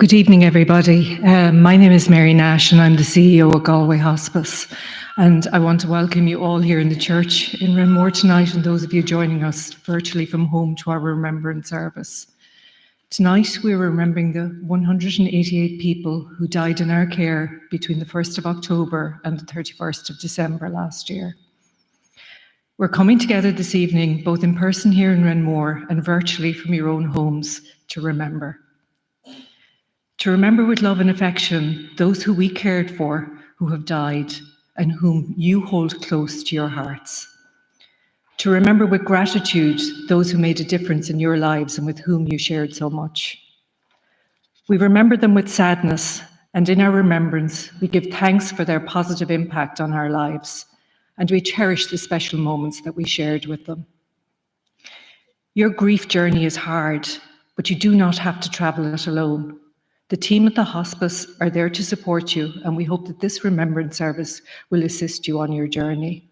Good evening, everybody. My name is Mary Nash and I'm the CEO of Galway Hospice. And I want to welcome you all here in the church in Renmore tonight and those of you joining us virtually from home to our Remembrance service. Tonight, we're remembering the 188 people who died in our care between the 1st of October and the 31st of December last year. We're coming together this evening, both in person here in Renmore and virtually from your own homes, to remember. To remember with love and affection those who we cared for, who have died, and whom you hold close to your hearts. To remember with gratitude those who made a difference in your lives and with whom you shared so much. We remember them with sadness, and in our remembrance, we give thanks for their positive impact on our lives, and we cherish the special moments that we shared with them. Your grief journey is hard, but you do not have to travel it alone. The team at the hospice are there to support you, and we hope that this remembrance service will assist you on your journey.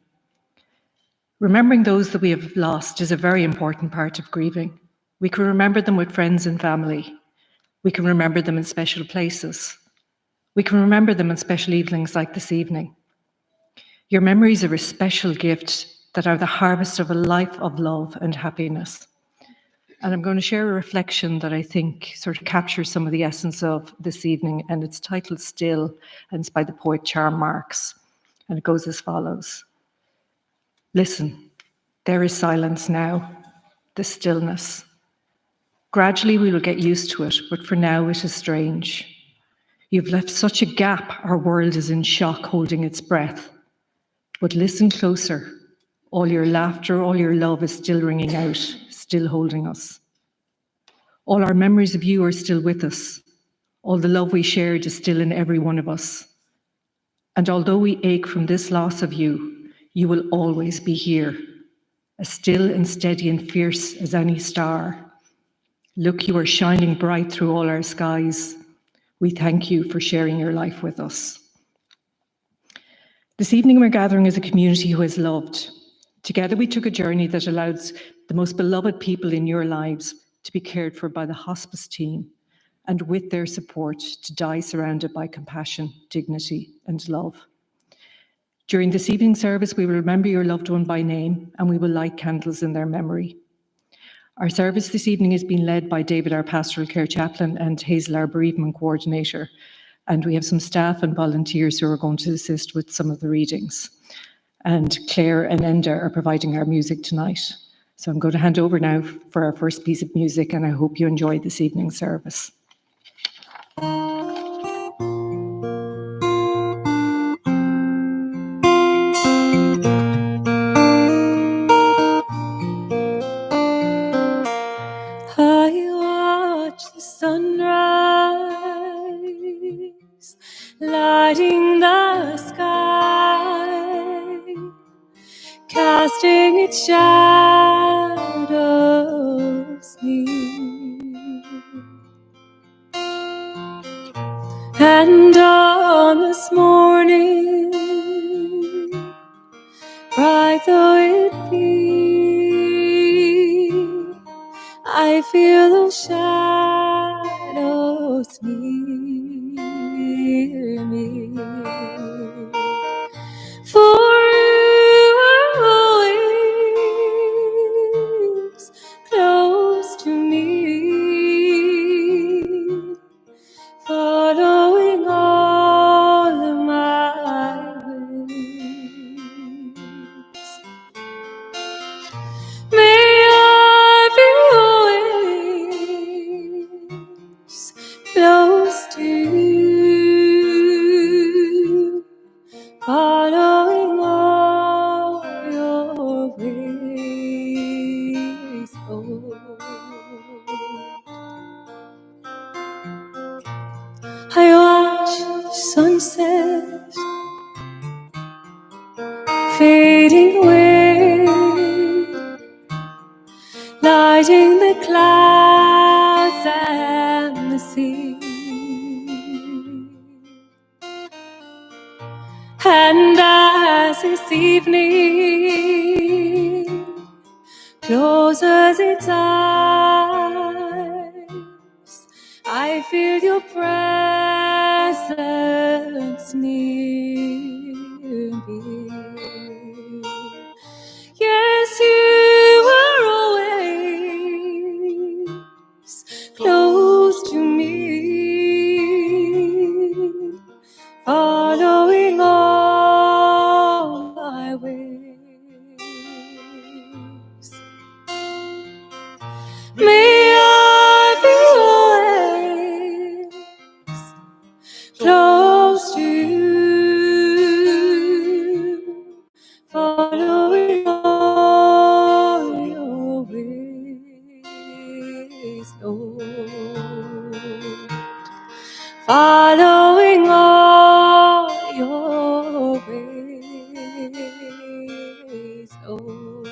Remembering those that we have lost is a very important part of grieving. We can remember them with friends and family. We can remember them in special places. We can remember them in special evenings like this evening. Your memories are a special gift that are the harvest of a life of love and happiness. And I'm going to share a reflection that I think sort of captures some of the essence of this evening, and it's titled Still, and it's by the poet Charles Marx. And it goes as follows. Listen, there is silence now, the stillness. Gradually we will get used to it, but for now it is strange. You've left such a gap, our world is in shock, holding its breath. But listen closer. All your laughter, all your love is still ringing out, still holding us. All our memories of you are still with us. All the love we shared is still in every one of us. And although we ache from this loss of you, you will always be here, as still and steady and fierce as any star. Look, you are shining bright through all our skies. We thank you for sharing your life with us. This evening we're gathering as a community who has loved. Together we took a journey that allows the most beloved people in your lives to be cared for by the hospice team, and with their support to die surrounded by compassion, dignity and love. During this evening service, we will remember your loved one by name and we will light candles in their memory. Our service this evening is being led by David, our pastoral care chaplain, and Hazel, our bereavement coordinator. And we have some staff and volunteers who are going to assist with some of the readings. And Claire and Enda are providing our music tonight. So I'm going to hand over now for our first piece of music, and I hope you enjoy this evening's service. Sunrise, lighting the sky, casting its shadows near. And on this morning, bright though it be, I feel those shadows near me. For you are always close to me, following all of my ways. May I be always close to you, following all your ways, Lord. I watch the sunset fading away, lighting the clouds and the sea. And as this evening closes its eyes, I feel your presence near me. Yes, you are always close to me, following all my ways. May I be always close to you, following all your ways, Lord. Following all your ways, Lord.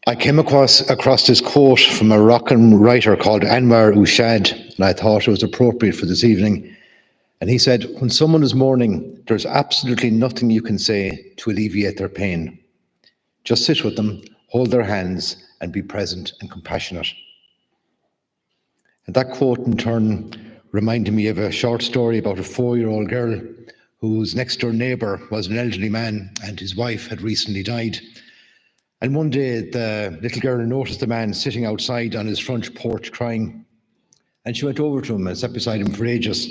I came across this quote from a Moroccan writer called Anwar Ushad, and I thought it was appropriate for this evening. And he said, when someone is mourning, there's absolutely nothing you can say to alleviate their pain. Just sit with them, hold their hands, and be present and compassionate. And that quote in turn reminded me of a short story about a 4-year-old girl whose next door neighbour was an elderly man and his wife had recently died. And one day the little girl noticed the man sitting outside on his front porch crying. And she went over to him and sat beside him for ages.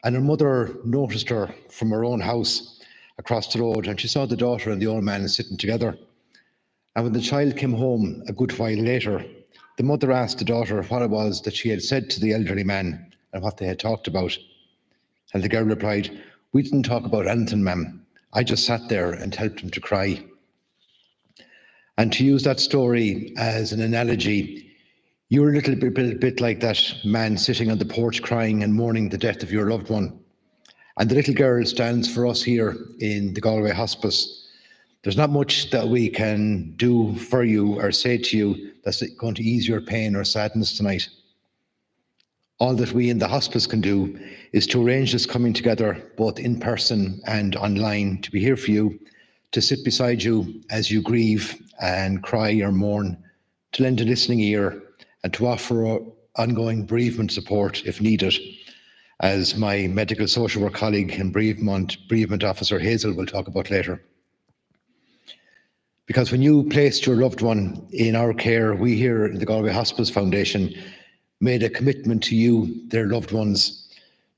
And her mother noticed her from her own house across the road, and she saw the daughter and the old man sitting together. And when the child came home a good while later, the mother asked the daughter what it was that she had said to the elderly man and what they had talked about. And the girl replied, "We didn't talk about anything, ma'am. I just sat there and helped him to cry." And to use that story as an analogy, you're a little bit like that man sitting on the porch crying and mourning the death of your loved one. And the little girl stands for us here in the Galway Hospice. There's not much that we can do for you or say to you that's going to ease your pain or sadness tonight. All that we in the hospice can do is to arrange this coming together, both in person and online, to be here for you, to sit beside you as you grieve and cry or mourn, to lend a listening ear, and to offer ongoing bereavement support if needed, as my medical social work colleague and bereavement officer Hazel will talk about later. Because when you placed your loved one in our care, we here in the Galway Hospice Foundation made a commitment to you, their loved ones,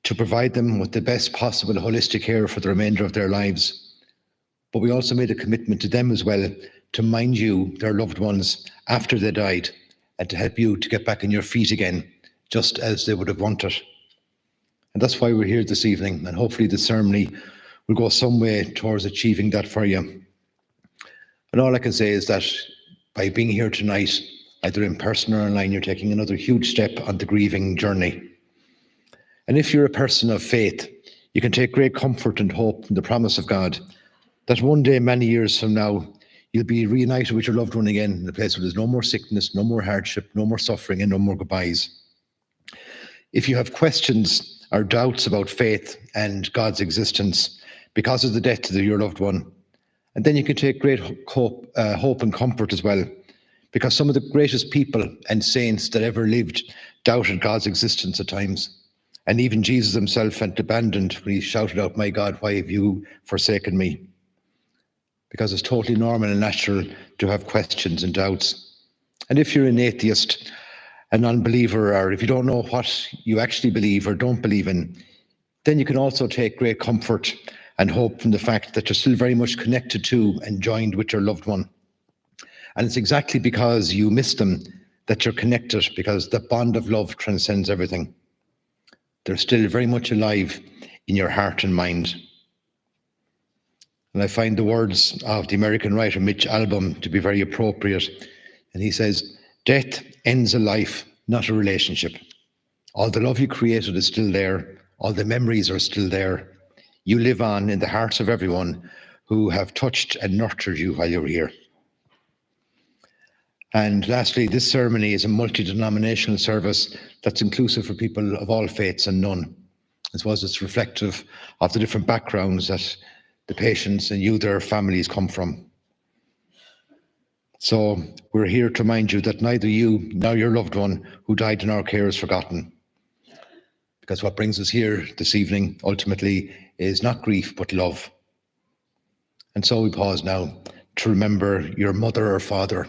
to provide them with the best possible holistic care for the remainder of their lives. But we also made a commitment to them as well to mind you, their loved ones, after they died, and to help you to get back on your feet again, just as they would have wanted. And that's why we're here this evening, and hopefully the ceremony will go some way towards achieving that for you. And all I can say is that by being here tonight, either in person or online, you're taking another huge step on the grieving journey. And if you're a person of faith, you can take great comfort and hope in the promise of God that one day, many years from now, you'll be reunited with your loved one again in a place where there's no more sickness, no more hardship, no more suffering, and no more goodbyes. If you have questions or doubts about faith and God's existence because of the death of your loved one, and then you can take great hope and comfort as well, because some of the greatest people and saints that ever lived doubted God's existence at times. And even Jesus himself felt abandoned when he shouted out, "My God, why have you forsaken me?" Because it's totally normal and natural to have questions and doubts. And if you're an atheist, an unbeliever, or if you don't know what you actually believe or don't believe in, then you can also take great comfort and hope from the fact that you're still very much connected to and joined with your loved one. And it's exactly because you miss them that you're connected, because the bond of love transcends everything. They're still very much alive in your heart and mind. And I find the words of the American writer Mitch Albom to be very appropriate. And he says, "Death ends a life, not a relationship. All the love you created is still there. All the memories are still there. You live on in the hearts of everyone who have touched and nurtured you while you were here." And lastly, this ceremony is a multi-denominational service that's inclusive for people of all faiths and none, as well as it's reflective of the different backgrounds that the patients and you, their families, come from. So we're here to remind you that neither you nor your loved one who died in our care is forgotten. Because what brings us here this evening, ultimately, is not grief, but love. And so we pause now to remember your mother or father,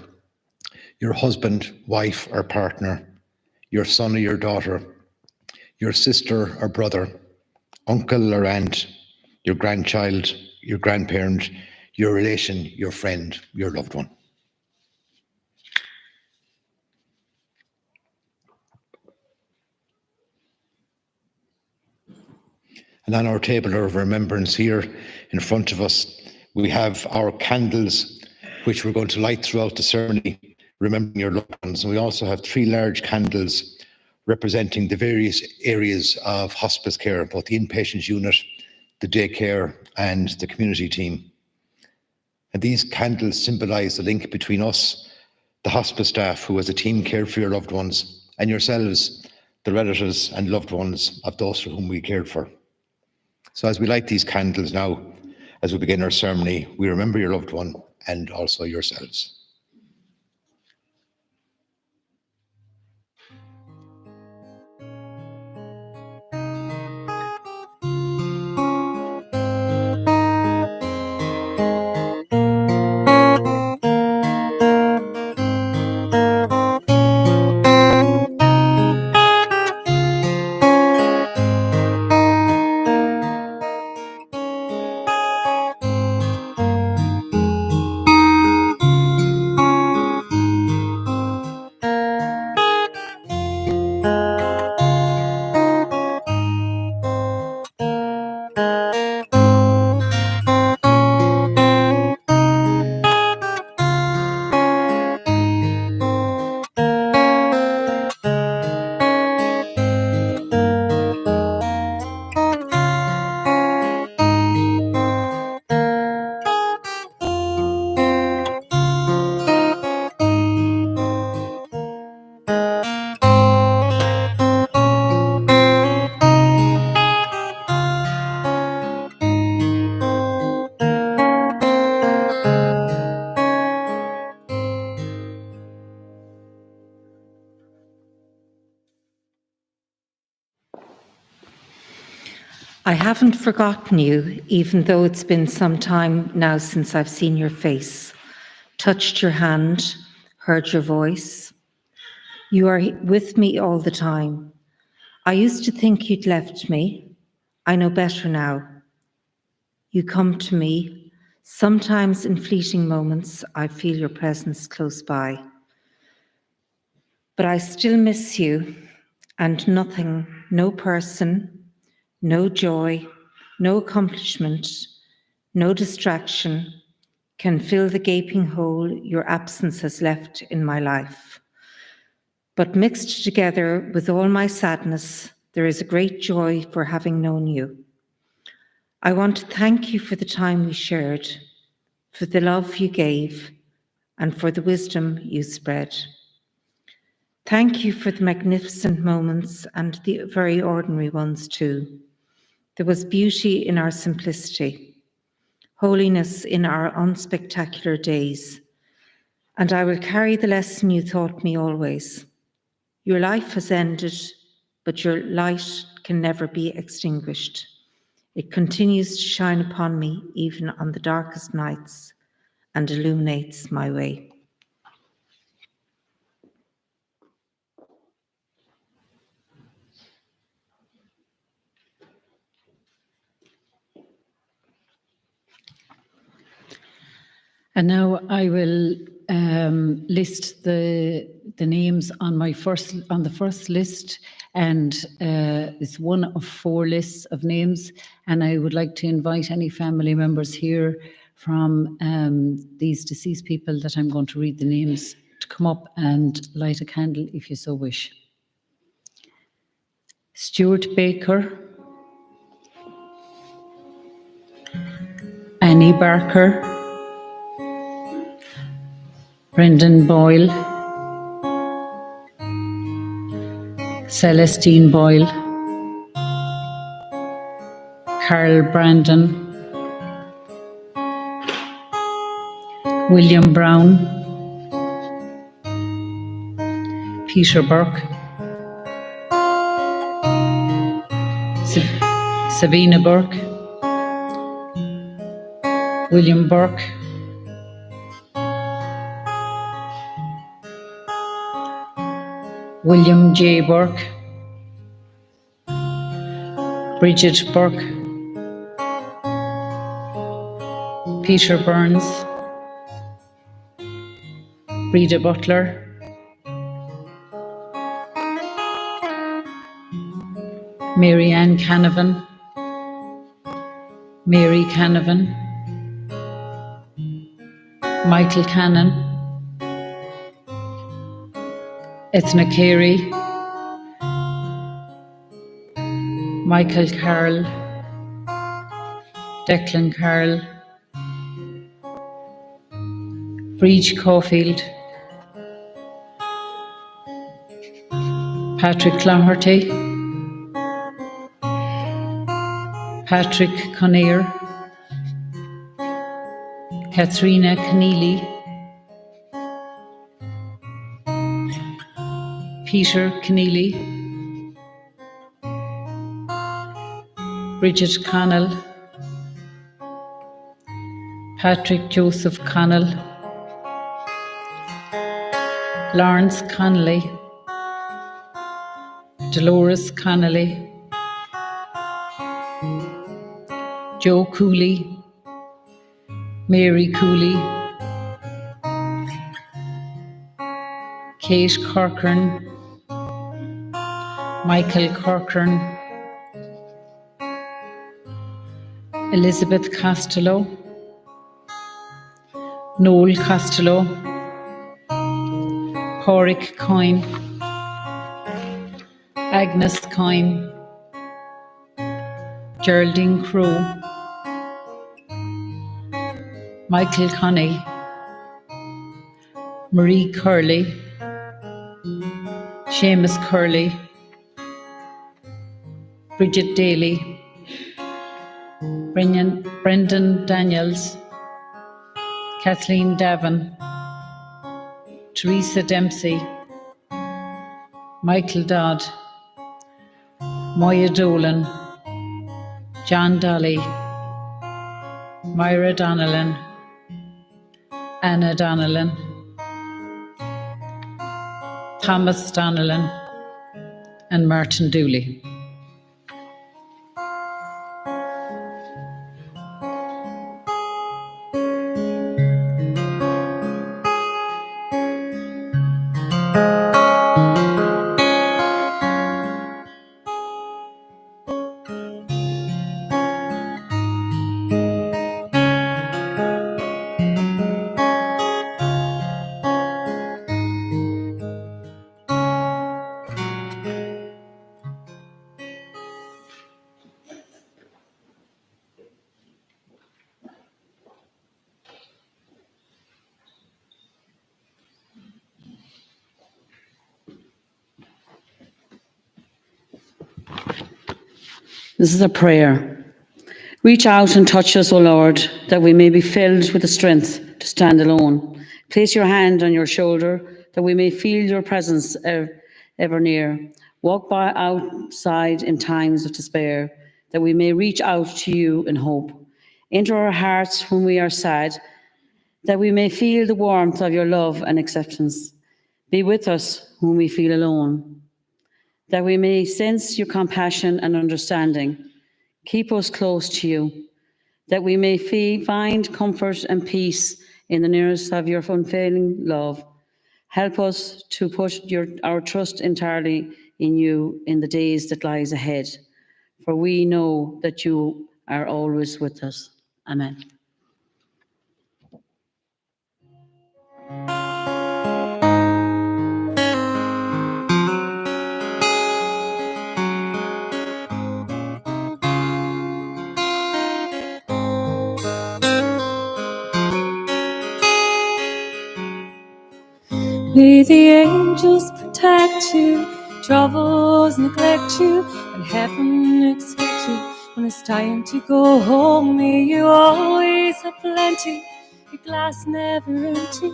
your husband, wife, or partner, your son or your daughter, your sister or brother, uncle or aunt, your grandchild, your grandparent, your relation, your friend, your loved one. And on our table of remembrance here in front of us, we have our candles, which we're going to light throughout the ceremony, remembering your loved ones. And we also have 3 large candles representing the various areas of hospice care, both the inpatient unit, the daycare, and the community team. And these candles symbolize the link between us, the hospice staff who as a team cared for your loved ones, and yourselves, the relatives and loved ones of those for whom we cared for. So as we light these candles now, as we begin our ceremony, we remember your loved one and also yourselves. I haven't forgotten you, even though it's been some time now since I've seen your face, touched your hand, heard your voice. You are with me all the time. I used to think you'd left me. I know better now. You come to me. Sometimes in fleeting moments, I feel your presence close by. But I still miss you, and nothing, no person, no joy, no accomplishment, no distraction can fill the gaping hole your absence has left in my life. But mixed together with all my sadness, there is a great joy for having known you. I want to thank you for the time we shared, for the love you gave, and for the wisdom you spread. Thank you for the magnificent moments and the very ordinary ones too. There was beauty in our simplicity, holiness in our unspectacular days, and I will carry the lesson you taught me always. Your life has ended, but your light can never be extinguished. It continues to shine upon me even on the darkest nights and illuminates my way. And now I will list the names on the first list, and it's one of 4 lists of names. And I would like to invite any family members here from these deceased people that I'm going to read the names to come up and light a candle if you so wish. Stuart Baker, Annie Barker, Brendan Boyle, Celestine Boyle, Carl Brandon, William Brown, Peter Burke, Sabina Burke, William Burke, William J. Burke, Bridget Burke, Peter Burns, Rita Butler, Mary Ann Canavan, Mary Canavan, Michael Cannon, Ethna Carey, Michael Carroll, Declan Carroll, Breach Caulfield, Patrick Cloherty, Patrick Conair, Katharina Keneally, Peter Keneally, Bridget Connell, Patrick Joseph Connell, Lawrence Connolly, Dolores Connolly, Joe Cooley, Mary Cooley, Kate Corcoran, Michael Corcoran, Elizabeth Costello, Noel Costello, Pádraig Coyne, Agnes Coyne, Geraldine Crowe, Michael Connie, Marie Curley, Seamus Curley, Bridget Daly, Brendan Daniels, Kathleen Davin, Teresa Dempsey, Michael Dodd, Moya Dolan, John Dolly, Myra Donnellan, Anna Donnellan, Thomas Donnellan, and Martin Dooley. This is a prayer. Reach out and touch us, O Lord, that we may be filled with the strength to stand alone. Place your hand on your shoulder, that we may feel your presence ever near. Walk by outside in times of despair, that we may reach out to you in hope. Enter our hearts when we are sad, that we may feel the warmth of your love and acceptance. Be with us when we feel alone, that we may sense your compassion and understanding. Keep us close to you, that we may find comfort and peace in the nearness of your unfailing love. Help us to put our trust entirely in you in the days that lies ahead, for we know that you are always with us. Amen. May the angels protect you, troubles neglect you, and heaven expect you. When it's time to go home, may you always have plenty, your glass never empty.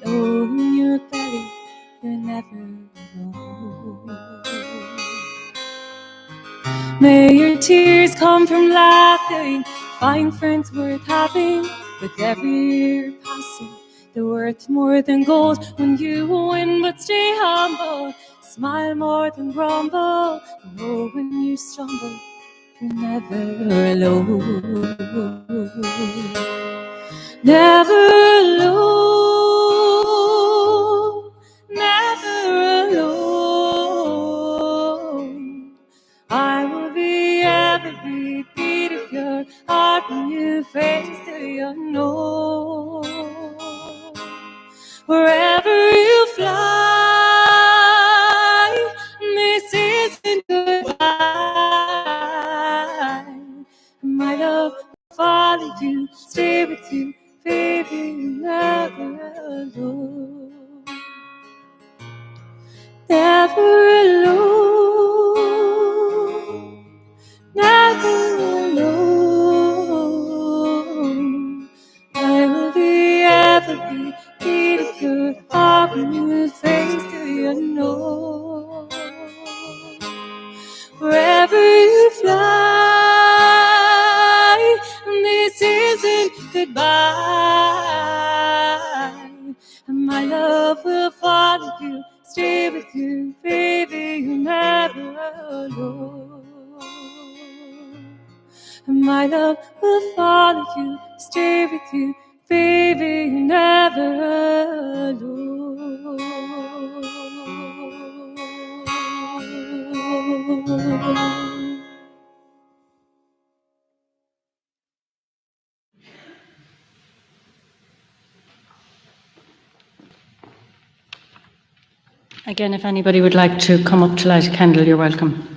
Know in your belly you're never alone. May your tears come from laughing, find friends worth having. With every year passing, they're worth more than gold. When you win, but stay humble, smile more than grumble. Know when you stumble, you're never alone. Never alone, never alone. I will be every beat of your heart when you face the unknown. Wherever you fly, this isn't goodbye. My love will follow you, stay with you, baby, you're never alone. Never alone, never alone. I will be every beat of your heart when you face the unknown. Wherever you fly, this isn't goodbye. And my love will follow you, stay with you, baby, you're never alone. And my love will follow you, stay with you, baby, you're never alone. Again, if anybody would like to come up to light a candle, you're welcome.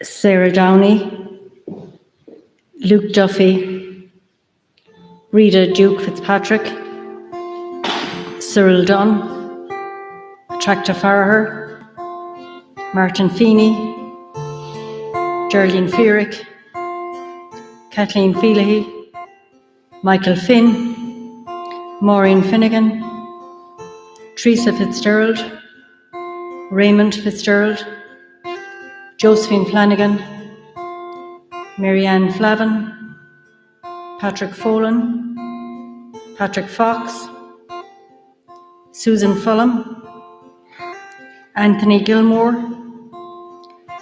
Sarah Downey, Luke Duffy, Rita Duke Fitzpatrick, Cyril Dunn, Tracta Farraher, Martin Feeney, Geraldine Fearick, Kathleen Feelahy, Michael Finn, Maureen Finnegan, Teresa Fitzgerald, Raymond Fitzgerald, Josephine Flanagan, Marianne Flavin, Patrick Folan, Patrick Fox, Susan Fulham, Anthony Gilmore,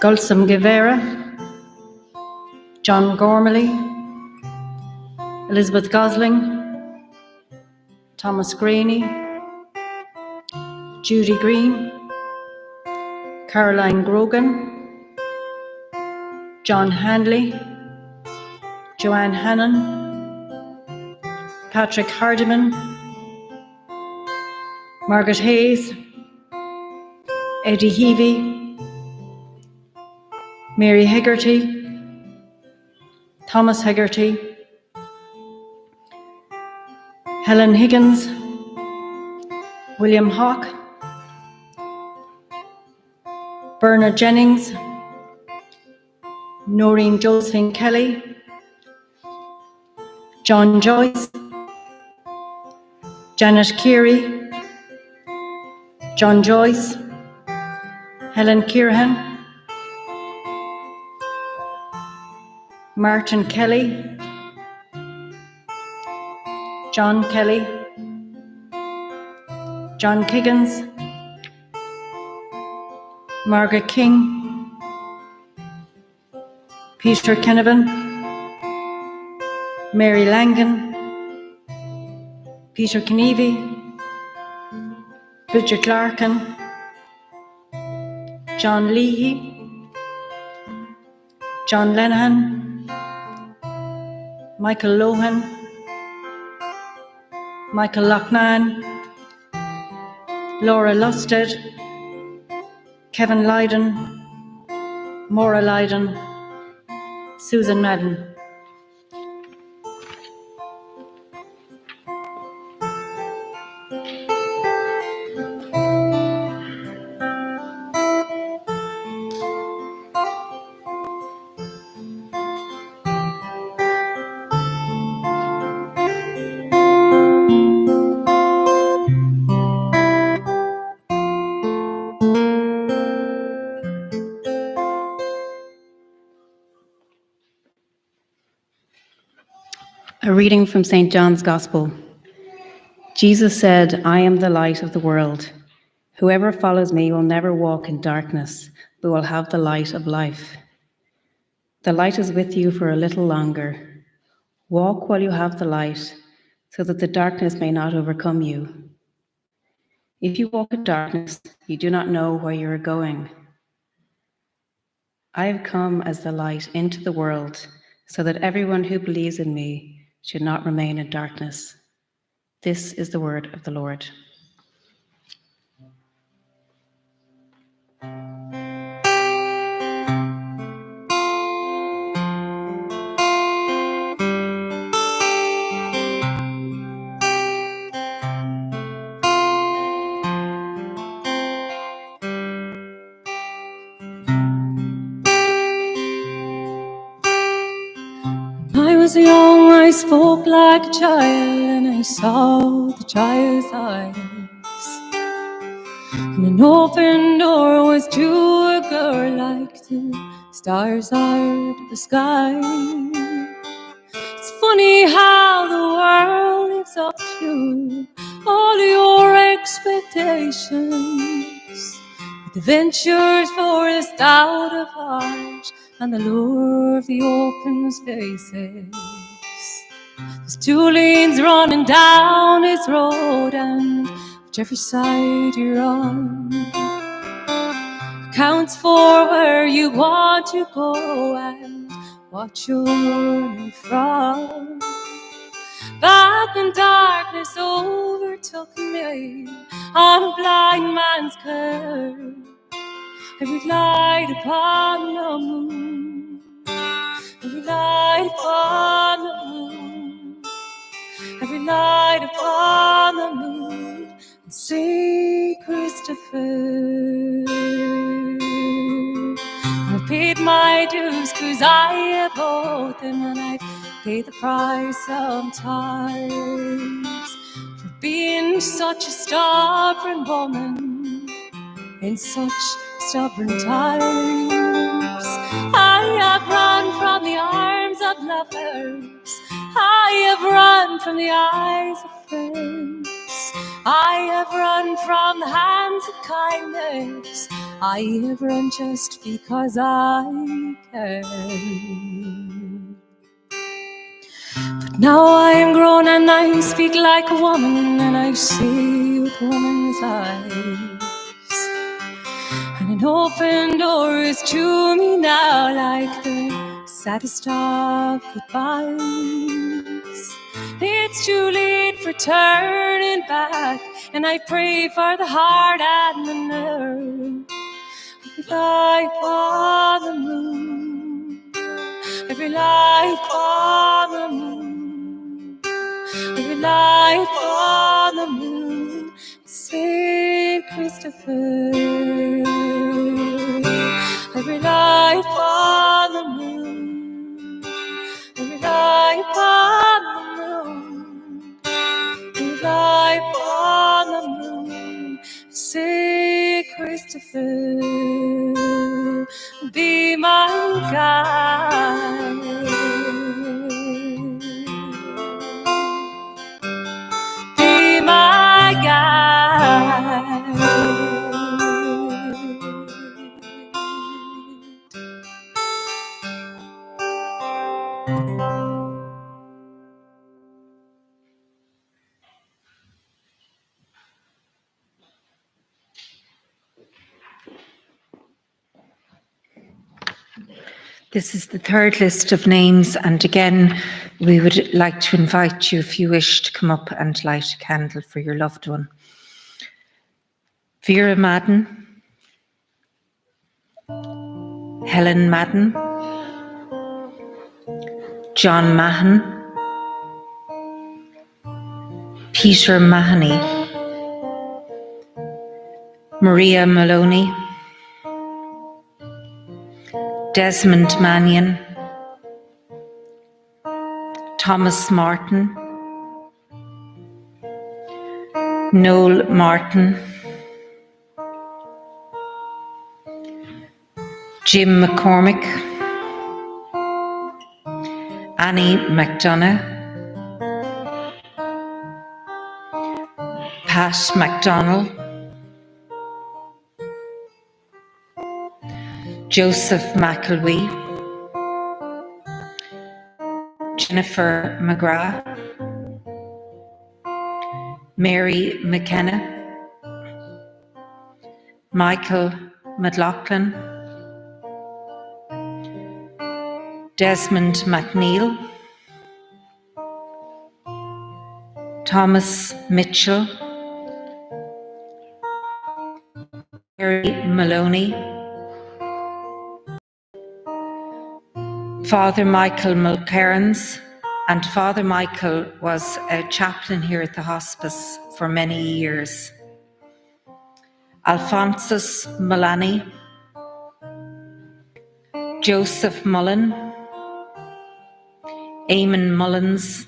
Gulsum Guevara, John Gormley, Elizabeth Gosling, Thomas Graney, Judy Green, Caroline Grogan, John Handley, Joanne Hannon, Patrick Hardiman, Margaret Hayes, Eddie Heavey, Mary Hegarty, Thomas Hegarty, Helen Higgins, William Hawke, Bernard Jennings, Noreen Josephine Kelly, John Joyce, Janet Keary, John Joyce, Helen Kierhan, Martin Kelly, John Kelly, John Kiggins, Margaret King, Peter Kennevan, Mary Langan, Peter Kennevy, Bridget Larkin, John Leahy, John Lenihan, Michael Lohan, Michael Loughnane, Laura Lusted, Kevin Lydon, Maura Lydon, Susan Madden. A reading from St. John's Gospel. Jesus said, "I am the light of the world. Whoever follows me will never walk in darkness, but will have the light of life. The light is with you for a little longer. Walk while you have the light, so that the darkness may not overcome you. If you walk in darkness, you do not know where you are going. I have come as the light into the world, so that everyone who believes in me should not remain in darkness." This is the word of the Lord. I was young, I spoke like a child, and I saw the child's eyes. And an open door was to a girl like the stars are to the sky. It's funny how the world lives up to all your expectations. The ventures for the stout of heart and the lure of the open spaces. There's two lanes running down this road, and whichever side you're on counts for where you want to go and what you're running from. Back when darkness overtook me on a blind man's curve, every light upon the moon, every light upon the moon, every light upon the moon, and St. Christopher. I've paid my dues 'cause I have owed them, and I've paid the price sometimes for being such a stubborn woman in such stubborn times. I have run from the arms lovers. I have run from the eyes of friends. I have run from the hands of kindness. I have run just because I can. But now I am grown and I speak like a woman, and I see with woman's eyes. And an open door is to me now like the saddest of goodbyes. It's too late for turning back, and I pray for the heart and the nerve. Every light on the moon, every light on the moon, every light on the moon, Saint Christopher. Every light on the moon, every light on the moon, every light on the moon, Saint Christopher, be my guide. Be my guide. This is the third list of names, and again, we would like to invite you, if you wish, to come up and light a candle for your loved one. Vera Madden, Helen Madden, John Mahon, Peter Mahoney, Maria Maloney, Desmond Mannion, Thomas Martin, Noel Martin, Jim McCormick, Annie McDonough, Pat McDonnell, Joseph McElwee, Jennifer McGrath, Mary McKenna, Michael McLaughlin, Desmond McNeil, Thomas Mitchell, Mary Maloney, Father Michael Mulcairns, and Father Michael was a chaplain here at the hospice for many years. Alphonsus Mullaney, Joseph Mullen, Eamon Mullins,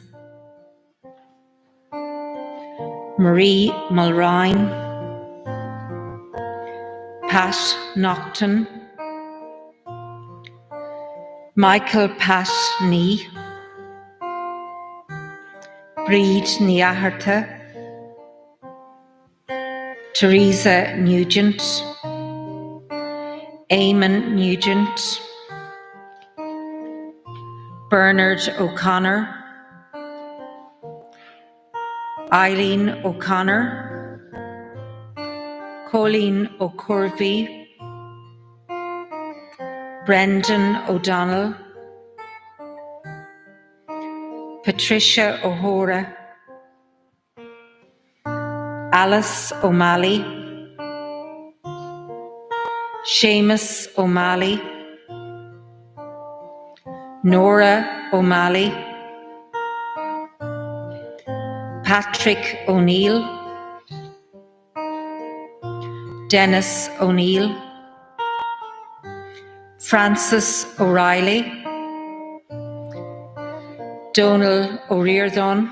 Marie Mulrine, Pat Naughton, Michael Pat Nee, Breed Niaharta, Teresa Nugent, Eamon Nugent, Bernard O'Connor, Eileen O'Connor, Colleen O'Curvey, Brendan O'Donnell, Patricia O'Hora, Alice O'Malley, Seamus O'Malley, Nora O'Malley, Patrick O'Neill, Dennis O'Neill, Francis O'Reilly, Donal O'Riordan,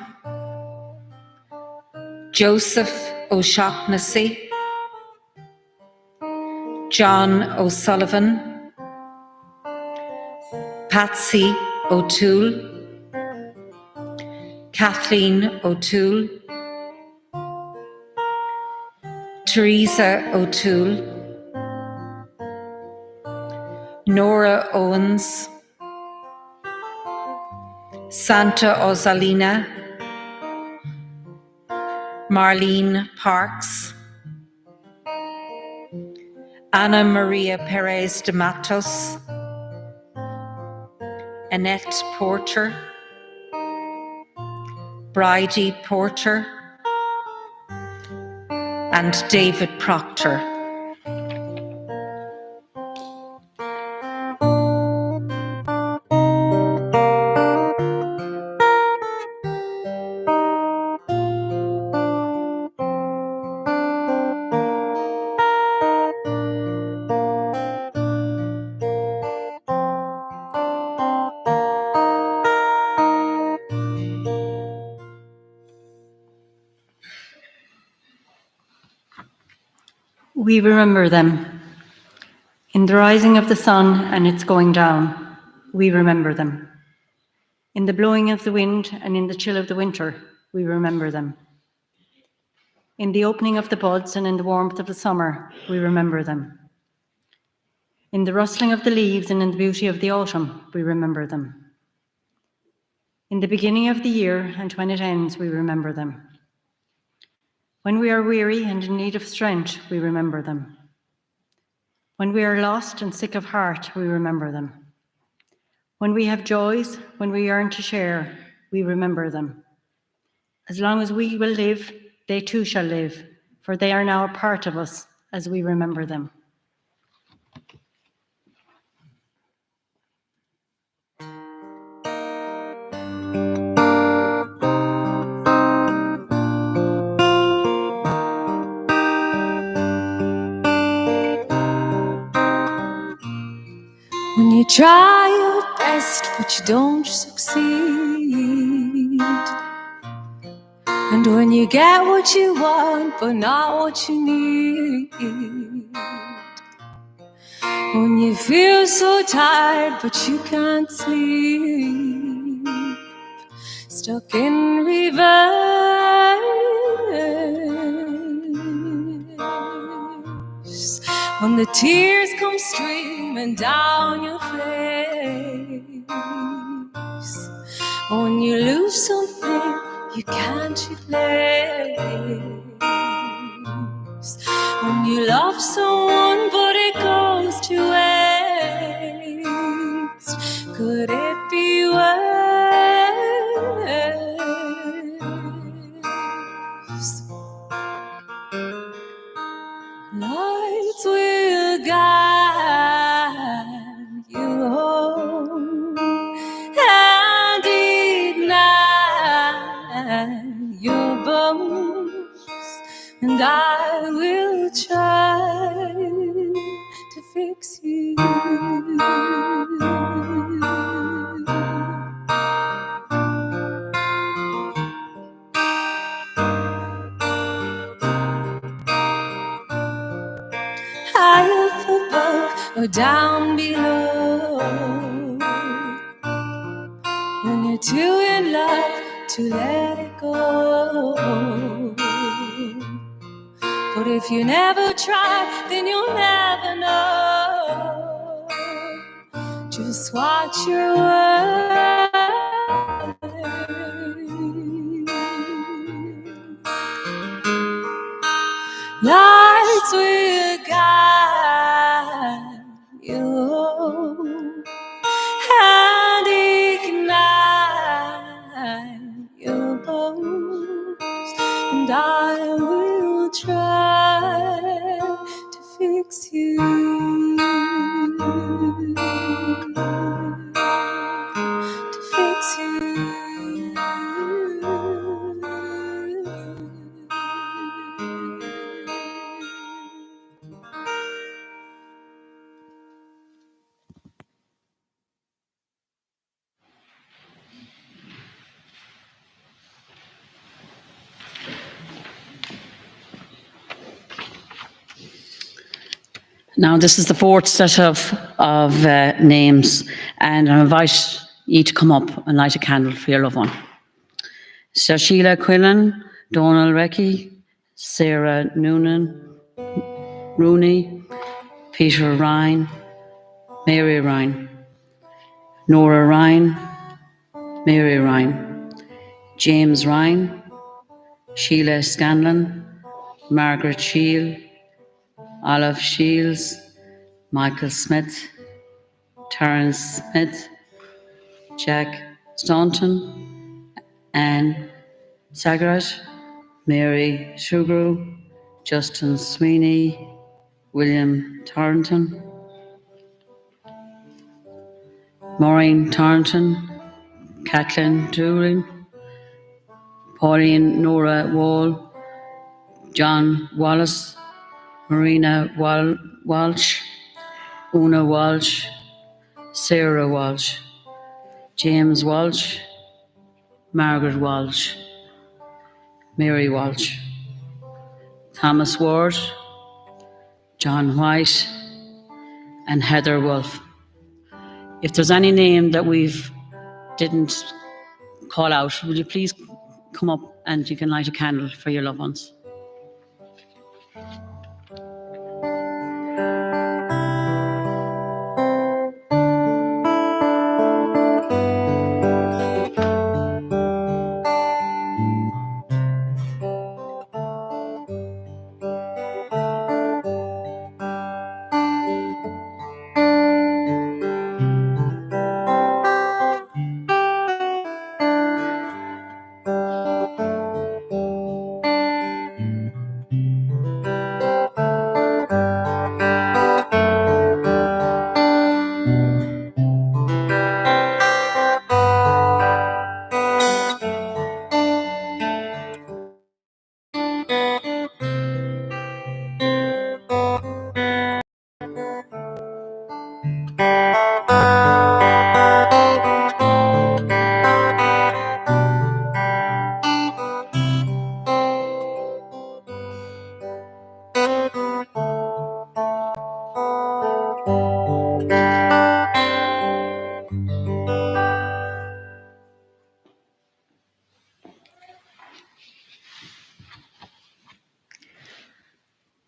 Joseph O'Shaughnessy, John O'Sullivan, Patsy O'Toole, Kathleen O'Toole, Teresa O'Toole, Nora Owens, Santa Ozalina, Marlene Parks, Ana Maria Perez de Matos, Annette Porter, Bridie Porter, and David Proctor. We remember them. In the rising of the sun and its going down, we remember them. In the blowing of the wind and in the chill of the winter, we remember them. In the opening of the buds and in the warmth of the summer, we remember them. In the rustling of the leaves and in the beauty of the autumn, we remember them. In the beginning of the year and when it ends, we remember them. When we are weary and in need of strength, we remember them. When we are lost and sick of heart, we remember them. When we have joys, when we yearn to share, we remember them. As long as we will live, they too shall live, for they are now a part of us as we remember them. When you try your best but you don't succeed, and when you get what you want but not what you need, when you feel so tired but you can't sleep, stuck in reverse, when the tears come streaming down your face, when you lose something you can't replace, when you love someone but it goes to waste, could it be worse? Lights will guide you home and ignite your bones, and I will try to fix you. High up above or down below, when you're too in love to let it go. But if you never try, then you'll never know. Just watch your words. Lights will guide you and ignite your bones, and I will try to fix you. To fix you. Now, this is the fourth set of names, and I invite you to come up and light a candle for your loved one. Sir Sheila Quillan, Donald Reckie, Sarah Noonan, Rooney, Peter Ryan, Mary Ryan, Nora Ryan, Mary Ryan, James Ryan, Sheila Scanlon, Margaret Shield, Olive Shields, Michael Smith, Terence Smith, Jack Staunton, Anne Sagarat, Mary Sugrue, Justin Sweeney, William Thornton, Maureen Thornton, Kathleen Dooling, Pauline Nora Wall, John Wallace, Marina Walsh, Una Walsh, Sarah Walsh, James Walsh, Margaret Walsh, Mary Walsh, Thomas Ward, John White, and Heather Wolfe. If there's any name that we've didn't call out, will you please come up and you can light a candle for your loved ones.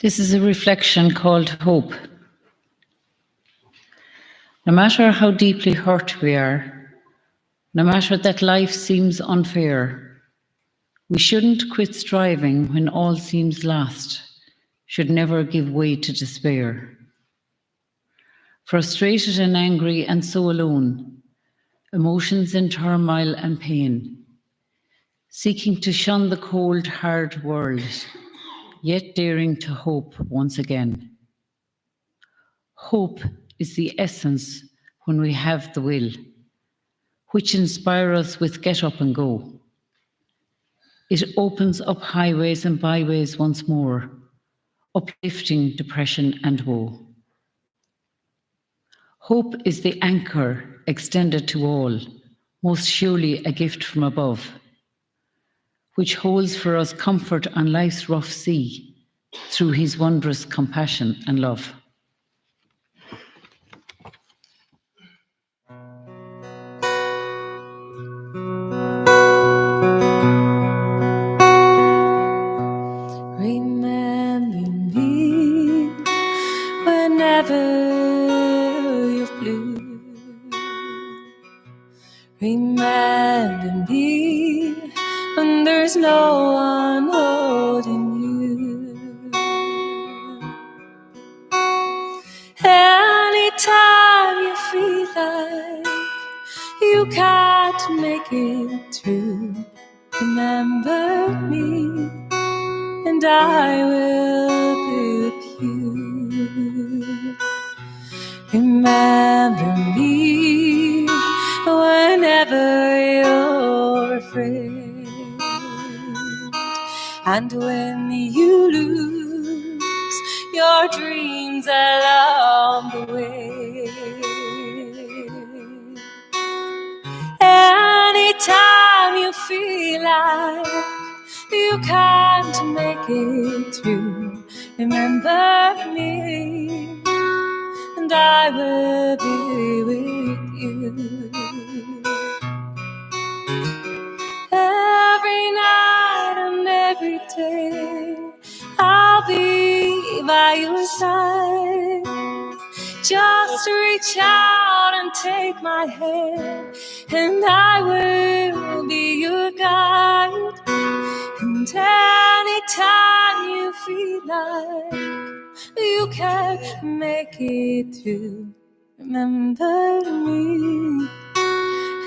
This is a reflection called Hope. No matter how deeply hurt we are, no matter that life seems unfair, we shouldn't quit striving when all seems lost, should never give way to despair. Frustrated and angry and so alone, emotions in turmoil and pain, seeking to shun the cold, hard world, yet daring to hope once again. Hope is the essence when we have the will, which inspires us with get up and go. It opens up highways and byways once more, uplifting depression and woe. Hope is the anchor extended to all, most surely a gift from above, which holds for us comfort on life's rough sea through his wondrous compassion and love. Remember me whenever you're blue. Remember me when there's no one holding you. Anytime you feel like you can't make it through, remember me and I will be with you. Remember me whenever you're afraid, and when you lose your dreams along the way. Anytime you feel like you can't make it through, remember me and I will be with you. everything. I'll be by your side. Just reach out and take my hand, and I will be your guide. And anytime you feel like you can't make it through, remember me,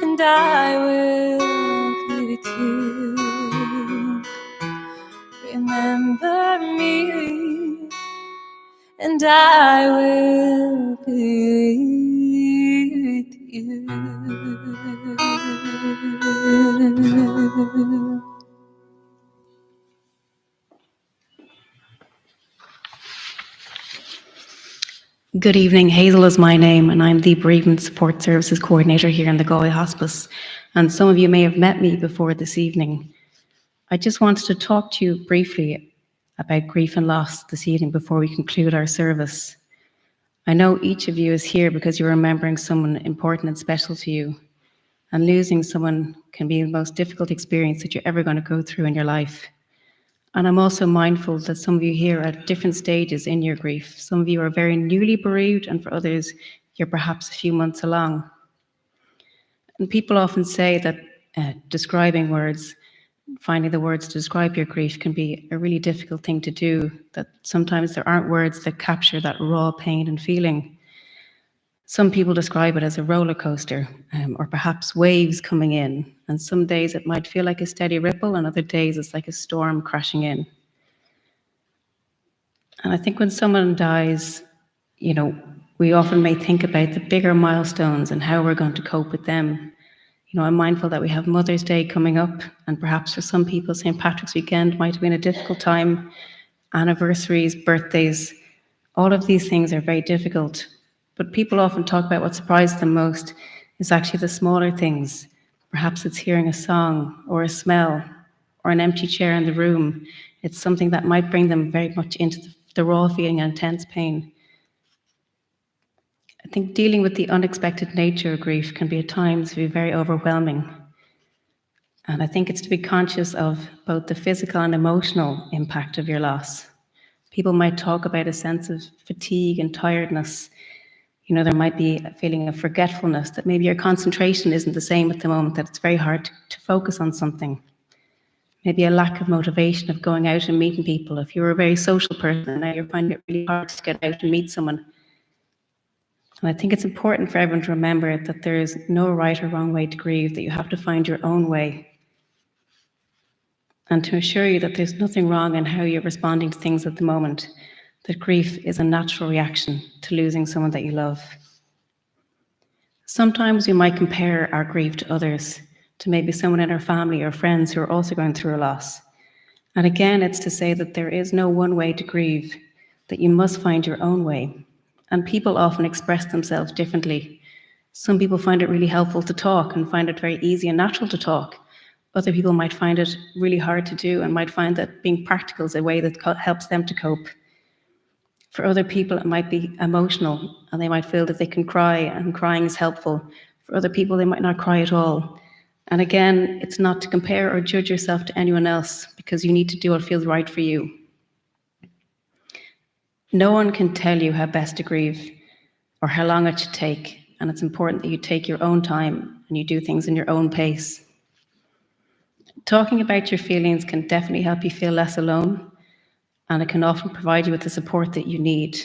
and I will be with you. Remember me, and I will be with you. Good evening. Hazel is my name, and I'm the Bereavement Support Services Coordinator here in the Galway Hospice. And some of you may have met me before this evening. I just wanted to talk to you briefly about grief and loss this evening before we conclude our service. I know each of you is here because you're remembering someone important and special to you. And losing someone can be the most difficult experience that you're ever going to go through in your life. And I'm also mindful that some of you here are at different stages in your grief. Some of you are very newly bereaved, and for others, you're perhaps a few months along. And people often say that describing words, finding the words to describe your grief can be a really difficult thing to do, that sometimes there aren't words that capture that raw pain and feeling. Some people describe it as a roller coaster, or perhaps waves coming in. And some days it might feel like a steady ripple, and other days it's like a storm crashing in. And I think when someone dies, we often may think about the bigger milestones and how we're going to cope with them. I'm mindful that we have Mother's Day coming up, and perhaps for some people, St. Patrick's weekend might have been a difficult time, anniversaries, birthdays. All of these things are very difficult. But people often talk about what surprises them most is actually the smaller things. Perhaps it's hearing a song or a smell or an empty chair in the room. It's something that might bring them very much into the raw feeling and intense pain. I think dealing with the unexpected nature of grief can be at times very overwhelming. And I think it's to be conscious of both the physical and emotional impact of your loss. People might talk about a sense of fatigue and tiredness. There might be a feeling of forgetfulness, that maybe your concentration isn't the same at the moment, that it's very hard to focus on something. Maybe a lack of motivation of going out and meeting people. If you're a very social person and now you're finding it really hard to get out and meet someone. And I think it's important for everyone to remember that there is no right or wrong way to grieve, that you have to find your own way. And to assure you that there's nothing wrong in how you're responding to things at the moment, that grief is a natural reaction to losing someone that you love. Sometimes we might compare our grief to others, to maybe someone in our family or friends who are also going through a loss. And again, it's to say that there is no one way to grieve, that you must find your own way. And people often express themselves differently. Some people find it really helpful to talk and find it very easy and natural to talk. Other people might find it really hard to do and might find that being practical is a way that helps them to cope. For other people, it might be emotional, and they might feel that they can cry, and crying is helpful. For other people, they might not cry at all. And again, it's not to compare or judge yourself to anyone else, because you need to do what feels right for you. No one can tell you how best to grieve or how long it should take, and it's important that you take your own time and you do things in your own pace. Talking about your feelings can definitely help you feel less alone, and it can often provide you with the support that you need.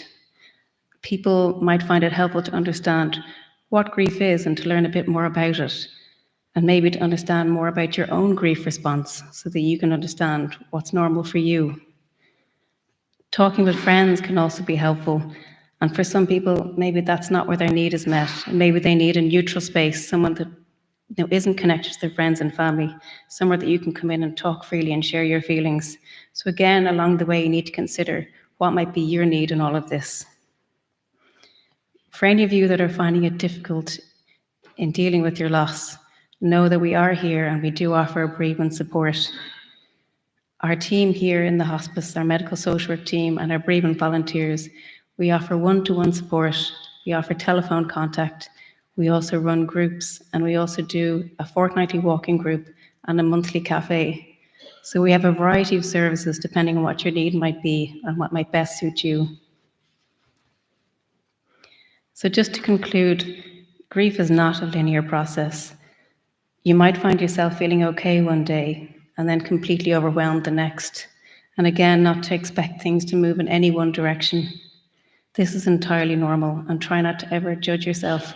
People might find it helpful to understand what grief is and to learn a bit more about it, and maybe to understand more about your own grief response so that you can understand what's normal for you. Talking with friends can also be helpful, and for some people, maybe that's not where their need is met, and maybe they need a neutral space, someone that isn't connected to their friends and family, somewhere that you can come in and talk freely and share your feelings. So again, along the way, you need to consider what might be your need in all of this. For any of you that are finding it difficult in dealing with your loss, know that we are here and we do offer bereavement support. Our team here in the hospice, our medical social work team and our bereavement volunteers, we offer one-to-one support, we offer telephone contact, we also run groups, and we also do a fortnightly walking group and a monthly cafe. So we have a variety of services depending on what your need might be and what might best suit you. So just to conclude, grief is not a linear process. You might find yourself feeling okay one day and then completely overwhelmed the next. And again, not to expect things to move in any one direction. This is entirely normal, and try not to ever judge yourself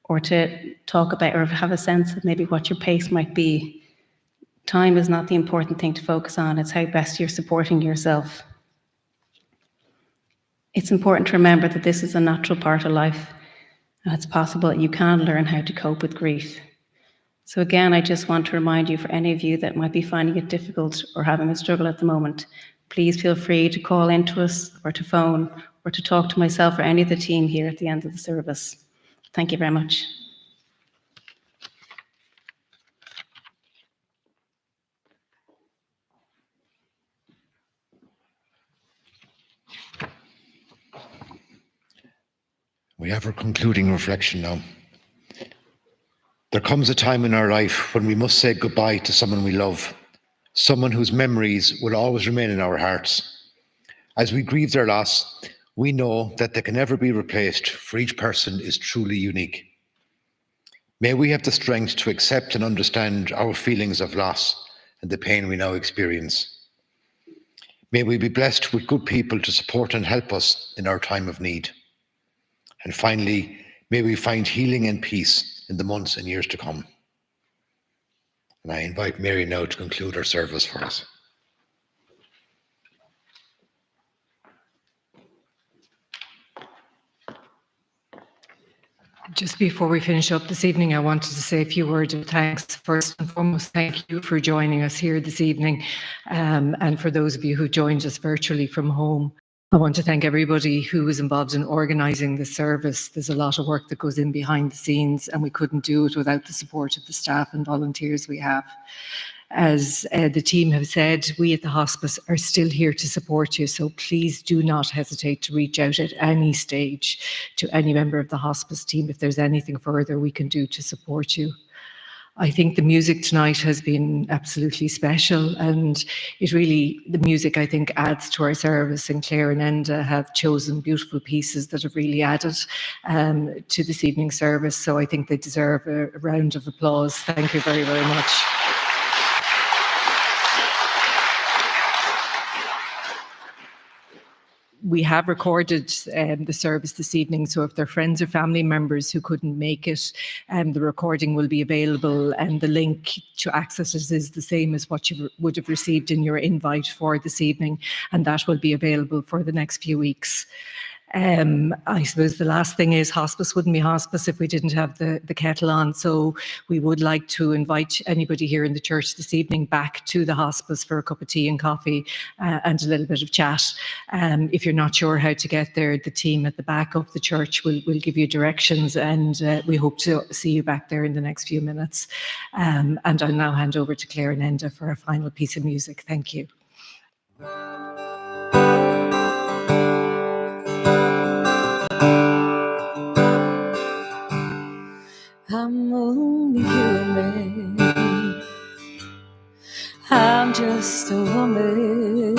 or to talk about or have a sense of maybe what your pace might be. Time is not the important thing to focus on, it's how best you're supporting yourself. It's important to remember that this is a natural part of life, and it's possible that you can learn how to cope with grief. So again, I just want to remind you, for any of you that might be finding it difficult or having a struggle at the moment, please feel free to call into us or to phone or to talk to myself or any of the team here at the end of the service. Thank you very much. We have our concluding reflection now. There comes a time in our life when we must say goodbye to someone we love, someone whose memories will always remain in our hearts. As we grieve their loss, we know that they can never be replaced, for each person is truly unique. May we have the strength to accept and understand our feelings of loss and the pain we now experience. May we be blessed with good people to support and help us in our time of need. And finally, may we find healing and peace in the months and years to come. And I invite Mary now to conclude our service for us. Just before we finish up this evening, I wanted to say a few words of thanks. First and foremost, thank you for joining us here this evening, and for those of you who joined us virtually from home. I want to thank everybody who was involved in organising the service. There's a lot of work that goes in behind the scenes, and we couldn't do it without the support of the staff and volunteers we have. As the team have said, we at the hospice are still here to support you, so please do not hesitate to reach out at any stage to any member of the hospice team if there's anything further we can do to support you. I think the music tonight has been absolutely special, and the music, I think, adds to our service, and Claire and Enda have chosen beautiful pieces that have really added to this evening's service, so I think they deserve a round of applause. Thank you very, very much. We have recorded the service this evening, so if there are friends or family members who couldn't make it, the recording will be available, and the link to access it is the same as what you would have received in your invite for this evening, and that will be available for the next few weeks. I suppose the last thing is hospice wouldn't be hospice if we didn't have the kettle on. So we would like to invite anybody here in the church this evening back to the hospice for a cup of tea and coffee and a little bit of chat. If you're not sure how to get there, the team at the back of the church will give you directions, and we hope to see you back there in the next few minutes. And I'll now hand over to Claire and Enda for a final piece of music. Thank you. I'm only human. I'm just a woman.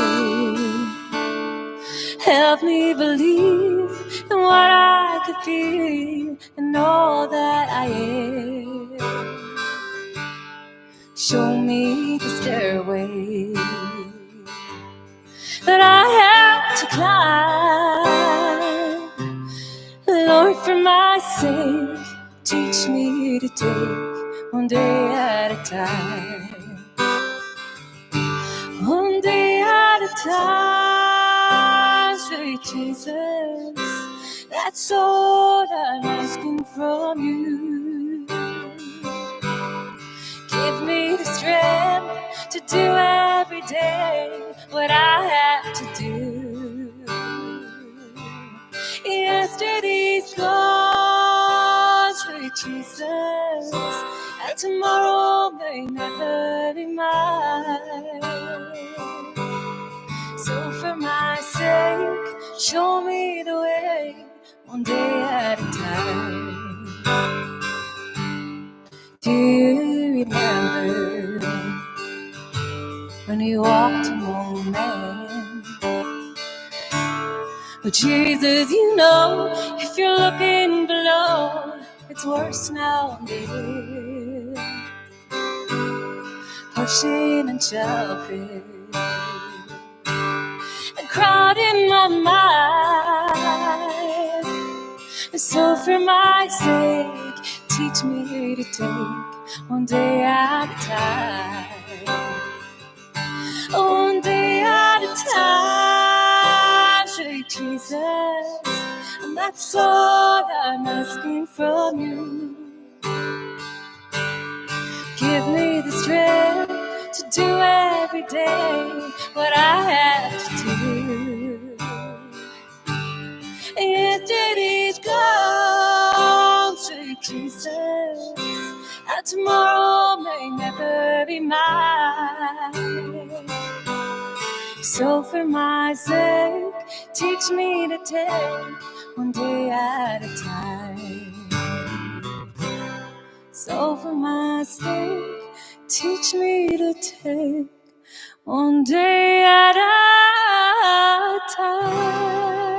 Help me believe in what I could be and all that I am. Show me the stairway that I have to climb. Lord, for my sake, teach me to take one day at a time. One day at a time, sweet Jesus, that's all I'm asking from you. Give me the strength to do every day what I have to do. Yesterday's gone, sweet Jesus, and tomorrow may never be mine. So for my sake, show me the way, one day at a time. Do you remember But Jesus, you know, if you're looking below, it's worse now I'm here, pushing and shoving and crowding my mind. So for my sake, teach me to take one day at a time. One day at a time, sweet Jesus, and that's all I'm asking from you. Give me the strength to do every day what I have to do. Yesterday's gone, sweet Jesus, and tomorrow may never be mine. So for my sake, teach me to take one day at a time. So for my sake, teach me to take one day at a time.